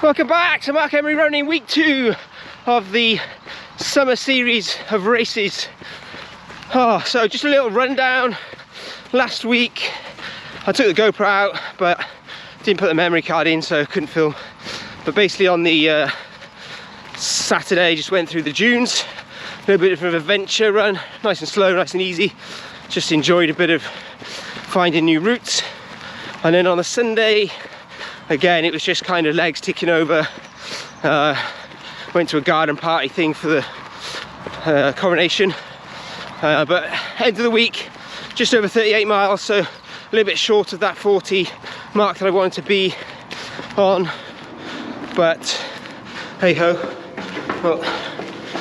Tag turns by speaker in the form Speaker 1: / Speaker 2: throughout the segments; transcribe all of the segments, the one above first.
Speaker 1: Welcome back to Mark Emery Running, week 2 of the summer series of races. So just a little rundown. Last week I took the GoPro out but didn't put the memory card in, so couldn't film. But basically on the Saturday just went through the dunes, a little bit of an adventure run, nice and slow, nice and easy. Just enjoyed a bit of finding new routes. And then on the Sunday, again, it was just kind of legs ticking over. Went to a garden party thing for the coronation. But end of the week, just over 38 miles, so a little bit short of that 40 mark that I wanted to be on. But hey ho, well,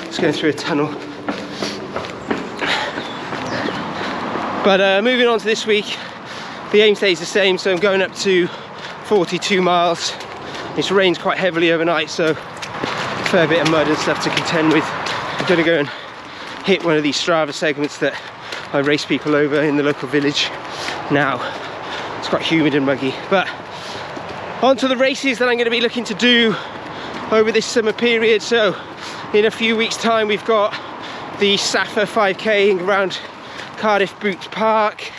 Speaker 1: it's going through a tunnel. But moving on to this week, the aim stays the same, so I'm going up to 42 miles. It's rained quite heavily overnight, so a fair bit of mud and stuff to contend with. I'm going to go and hit one of these Strava segments that I race people over in the local village now. It's quite humid and muggy. But on to the races that I'm going to be looking to do over this summer period. So in a few weeks time we've got the Safa 5k around Cardiff Boots Park.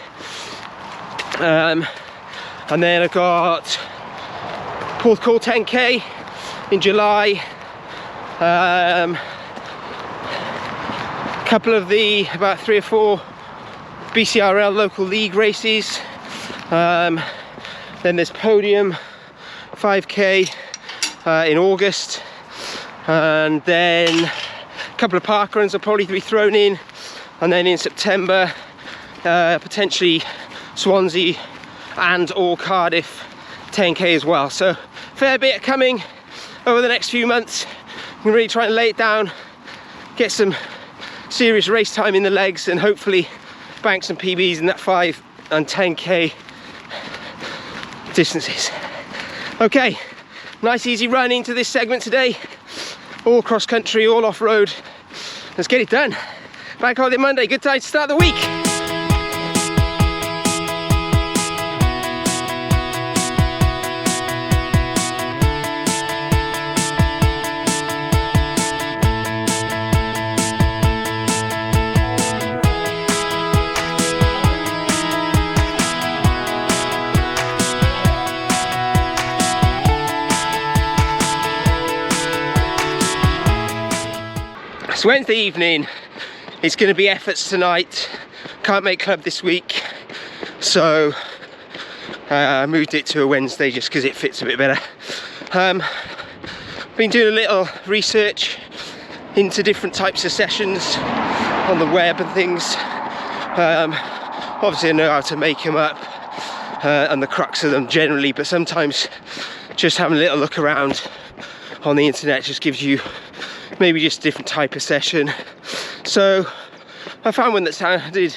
Speaker 1: And then I've got Porthcawl 10k in July. Couple of the about 3 or 4 BCRL local league races. Then there's Podium 5k in August, and then a couple of park runs will probably be thrown in, and then in September potentially Swansea and or Cardiff 10k as well. So fair bit coming over the next few months. I'm really trying to lay it down, get some serious race time in the legs, and hopefully bank some PBs in that 5 and 10k distances. Okay, nice easy run into this segment today, all cross country, all off road. Let's get it done. Bank holiday Monday, good time to start the week. It's Wednesday evening, it's going to be efforts tonight. Can't make club this week, so I moved it to a Wednesday just because it fits a bit better. Been doing a little research into different types of sessions on the web and things. Obviously I know how to make them up and the crux of them generally, but sometimes just having a little look around on the internet just gives you maybe just a different type of session. So I found one that sounded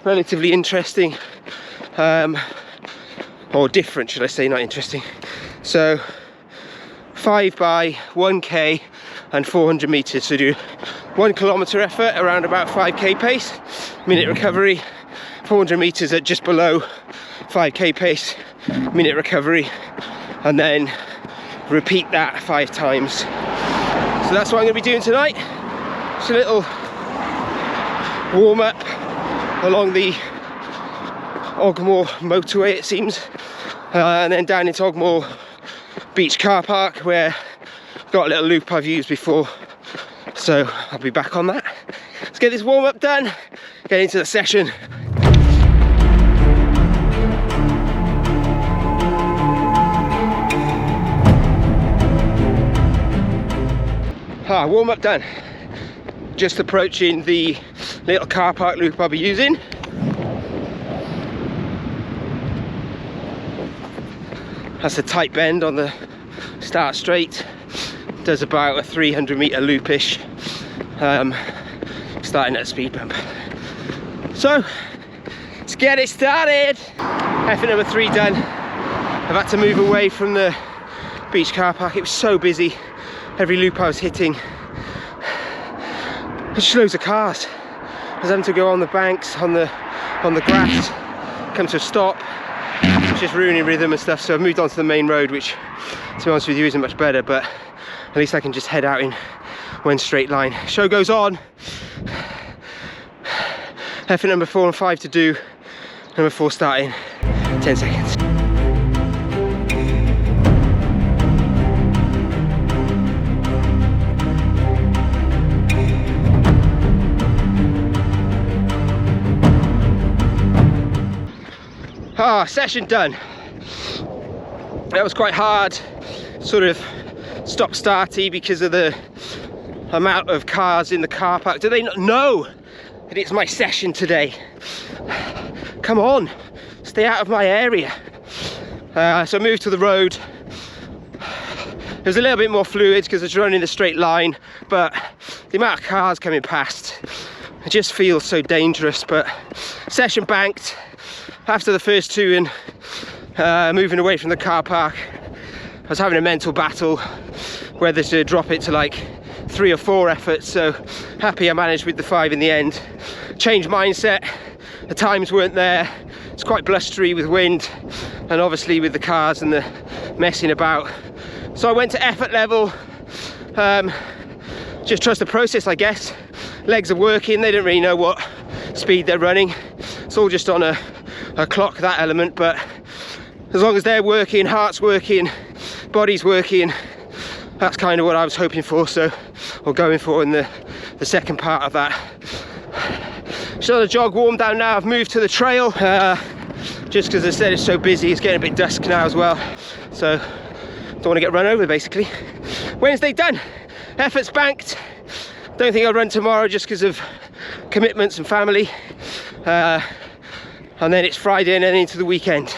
Speaker 1: relatively interesting, or different should I say, not interesting. So 5 by 1k and 400 meters, so do 1 kilometer effort around about 5k pace, minute recovery, 400 meters at just below 5k pace, minute recovery, and then repeat that 5 times. So that's what I'm going to be doing tonight. Just a little warm up along the Ogmore motorway, it seems, and then down into Ogmore Beach car park, where I've got a little loop I've used before, so I'll be back on that. Let's get this warm up done, get into the session. Warm up done. Just approaching the little car park loop I'll be using. That's a tight bend on the start straight. Does about a 300 meter loopish, starting at a speed bump. So let's get it started. Effort number 3 done. I've had to move away from the beach car park. It was so busy. Every loop I was hitting, there's just loads of cars. I was having to go on the banks, on the grass, come to a stop, was just ruining rhythm and stuff, so I've moved on to the main road, which to be honest with you isn't much better, but at least I can just head out in one straight line. Show goes on. Effort number 4 and 5 to do. Number 4 starting. 10 seconds. Ah, session done. That was quite hard, sort of stop-starty because of the amount of cars in the car park. Do they not know that it's my session today? Come on, stay out of my area. So I moved to the road. There's a little bit more fluid because it's running the straight line, but the amount of cars coming past, it just feels so dangerous. But session banked after the first 2 and moving away from the car park. I was having a mental battle whether to drop it to like 3 or 4 efforts, so happy I managed with the 5 in the end. Changed mindset, the times weren't there, it's quite blustery with wind and obviously with the cars and the messing about. So I went to effort level, just trust the process, I guess. Legs are working, they don't really know what speed they're running. It's all just on a clock, that element, but as long as they're working, heart's working, body's working, that's kind of what I was hoping for, so, or going for in the second part of that. Just on a jog, warm down now. I've moved to the trail, just because I said it's so busy, it's getting a bit dusk now as well, so don't want to get run over basically. Wednesday done, efforts banked. Don't think I'll run tomorrow just because of commitments and family. And then it's Friday and then into the weekend.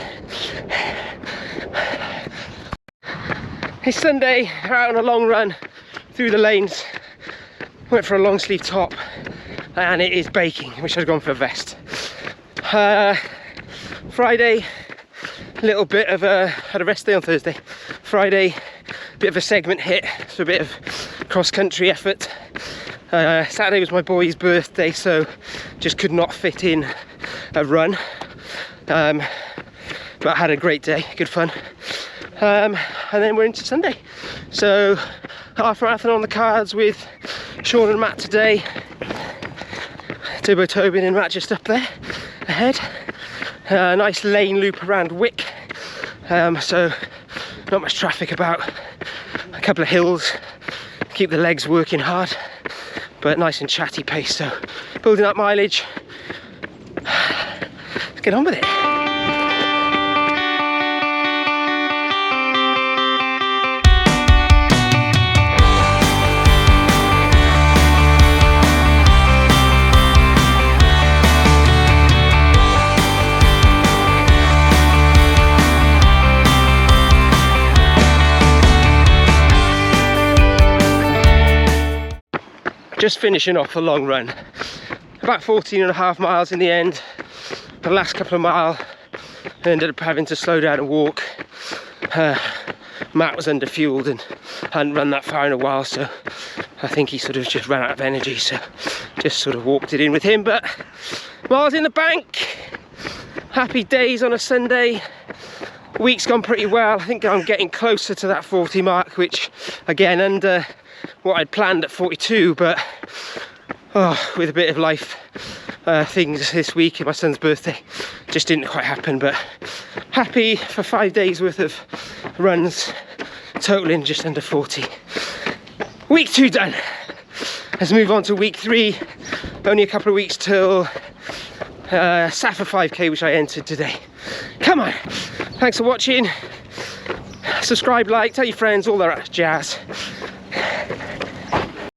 Speaker 1: It's Sunday, we're out on a long run through the lanes. Went for a long sleeve top and it is baking. Wish I'd gone for a vest. Friday, a little bit of had a rest day on Thursday. Friday, bit of a segment hit, so a bit of cross-country effort. Saturday was my boy's birthday, so just could not fit in a run. But I had a great day, good fun. And then we're into Sunday. So half marathon on the cards with Sean and Matt today. Turbo Tobin and Matt just up there ahead. Nice lane loop around Wick. So not much traffic about. A couple of hills, keep the legs working hard, but nice and chatty pace. So building up mileage. Let's get on with it. Just finishing off a long run, about 14.5 miles in the end. The last couple of miles I ended up having to slow down and walk. Matt was under-fueled and hadn't run that far in a while, so I think he sort of just ran out of energy, so just sort of walked it in with him. But miles in the bank, happy days on a Sunday. Week's gone pretty well. I think I'm getting closer to that 40 mark, which again under what I'd planned at 42, but with a bit of life things this week and my son's birthday just didn't quite happen. But happy for 5 days worth of runs, totaling just under 40. Week 2 done. Let's move on to week 3. Only a couple of weeks till Safa 5k, which I entered today. Come on, thanks for watching. Subscribe, like, tell your friends, all that jazz.